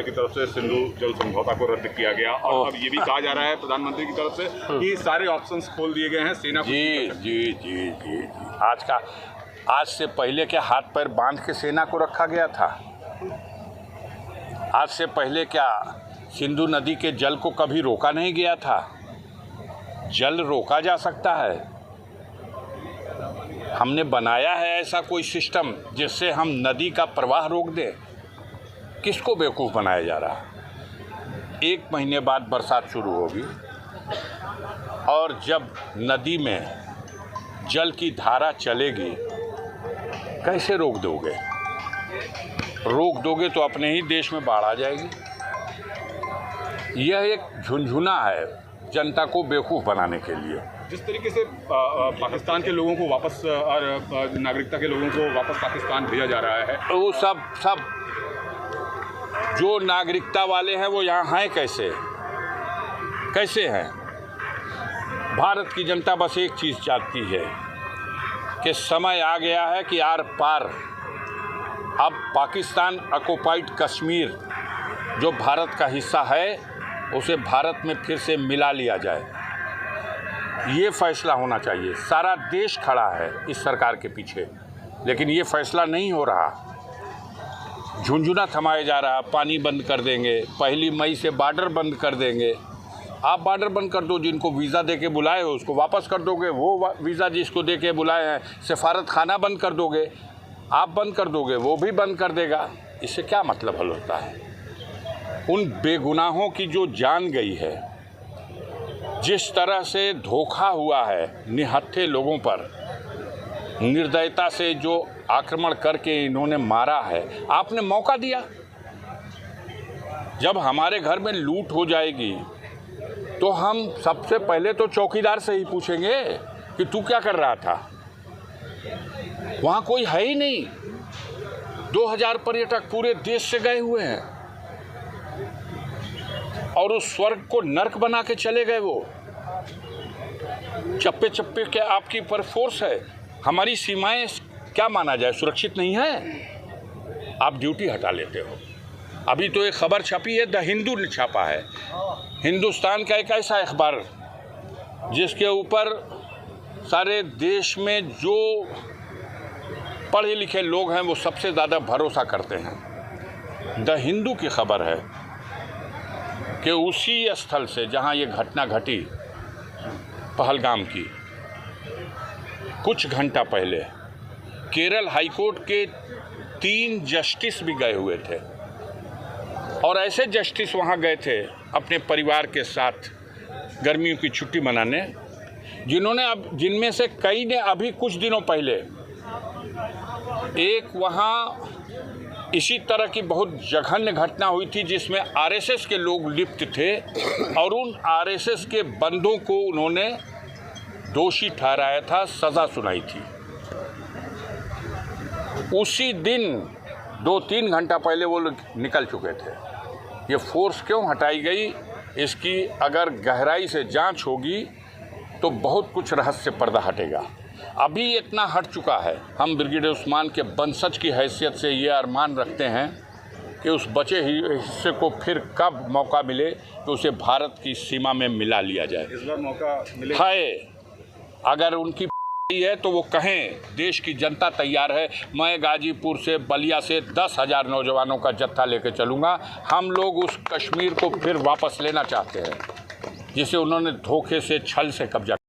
की तरफ से सिंधु जल समझौता को रद्द किया गया और अब ये भी कहा जा रहा है प्रधानमंत्री की तरफ से कि सारे ऑप्शंस खोल दिए गए हैं सेना को। जी। आज से पहले क्या हाथ पैर बांध के सेना को रखा गया था? आज से पहले क्या सिंधु नदी के जल को कभी रोका नहीं गया था? जल रोका जा सकता है। हमने बनाया है ऐसा कोई सिस्टम जिससे हम नदी का प्रवाह रोक दें? किसको बेवकूफ़ बनाया जा रहा है? 1 महीने बाद बरसात शुरू होगी और जब नदी में जल की धारा चलेगी, कैसे रोक दोगे? रोक दोगे तो अपने ही देश में बाढ़ आ जाएगी। यह एक झुनझुना है जनता को बेवकूफ़ बनाने के लिए। जिस तरीके से पाकिस्तान के लोगों को वापस और नागरिकता के लोगों को वापस पाकिस्तान भेजा जा रहा है, वो सब जो नागरिकता वाले हैं वो यहाँ हैं कैसे हैं? भारत की जनता बस एक चीज़ चाहती है कि समय आ गया है कि आर पार अब पाकिस्तान ऑक्युपाइड कश्मीर जो भारत का हिस्सा है उसे भारत में फिर से मिला लिया जाए। ये फैसला होना चाहिए। सारा देश खड़ा है इस सरकार के पीछे, लेकिन ये फैसला नहीं हो रहा। झुनझुना थमाया जा रहा। पानी बंद कर देंगे, 1 मई से बॉर्डर बंद कर देंगे। आप बॉर्डर बंद कर दो, जिनको वीज़ा दे के बुलाए हो उसको वापस कर दोगे, वो वीज़ा जिसको दे के बुलाए हैं सफारत खाना बंद कर दोगे, आप बंद कर दोगे, वो भी बंद कर देगा। इससे क्या मतलब हल होता है? उन बेगुनाहों की जो जान गई है, जिस तरह से धोखा हुआ है निहत्थे लोगों पर, निर्दयता से जो आक्रमण करके इन्होंने मारा है, आपने मौका दिया। जब हमारे घर में लूट हो जाएगी तो हम सबसे पहले तो चौकीदार से ही पूछेंगे कि तू क्या कर रहा था? वहाँ कोई है ही नहीं। 2000 पर्यटक पूरे देश से गए हुए हैं और उस स्वर्ग को नर्क बना के चले गए। वो चप्पे चप्पे के आपकी पर फोर्स है। हमारी सीमाएं क्या माना जाए, सुरक्षित नहीं है? आप ड्यूटी हटा लेते हो। अभी तो एक खबर छपी है, द हिंदू ने छापा है, हिंदुस्तान का एक ऐसा अखबार जिसके ऊपर सारे देश में जो पढ़े लिखे लोग हैं वो सबसे ज़्यादा भरोसा करते हैं। द हिंदू की खबर है कि उसी स्थल से जहां ये घटना घटी पहलगाम की, कुछ घंटा पहले केरल हाईकोर्ट के 3 जस्टिस भी गए हुए थे और ऐसे जस्टिस वहाँ गए थे अपने परिवार के साथ गर्मियों की छुट्टी मनाने, जिनमें से कई ने अभी कुछ दिनों पहले एक वहाँ इसी तरह की बहुत जघन्य घटना हुई थी जिसमें आरएसएस के लोग लिप्त थे और उन आरएसएस के बंदों को उन्होंने दोषी ठहराया था, सज़ा सुनाई थी। उसी दिन 2-3 घंटा पहले वो लोग निकल चुके थे। ये फोर्स क्यों हटाई गई, इसकी अगर गहराई से जांच होगी तो बहुत कुछ रहस्य पर्दा हटेगा। अभी इतना हट चुका है। हम ब्रिगेडियर उस्मान के वंशज की हैसियत से ये अरमान रखते हैं कि उस बचे हिस्से को फिर कब मौका मिले तो उसे भारत की सीमा में मिला लिया जाए। इस बार मौका मिलेगा है। अगर उनकी है तो वो कहें, देश की जनता तैयार है। मैं गाजीपुर से, बलिया से 10,000 नौजवानों का जत्था लेकर चलूँगा। हम लोग उस कश्मीर को फिर वापस लेना चाहते हैं जिसे उन्होंने धोखे से, छल से कब्जा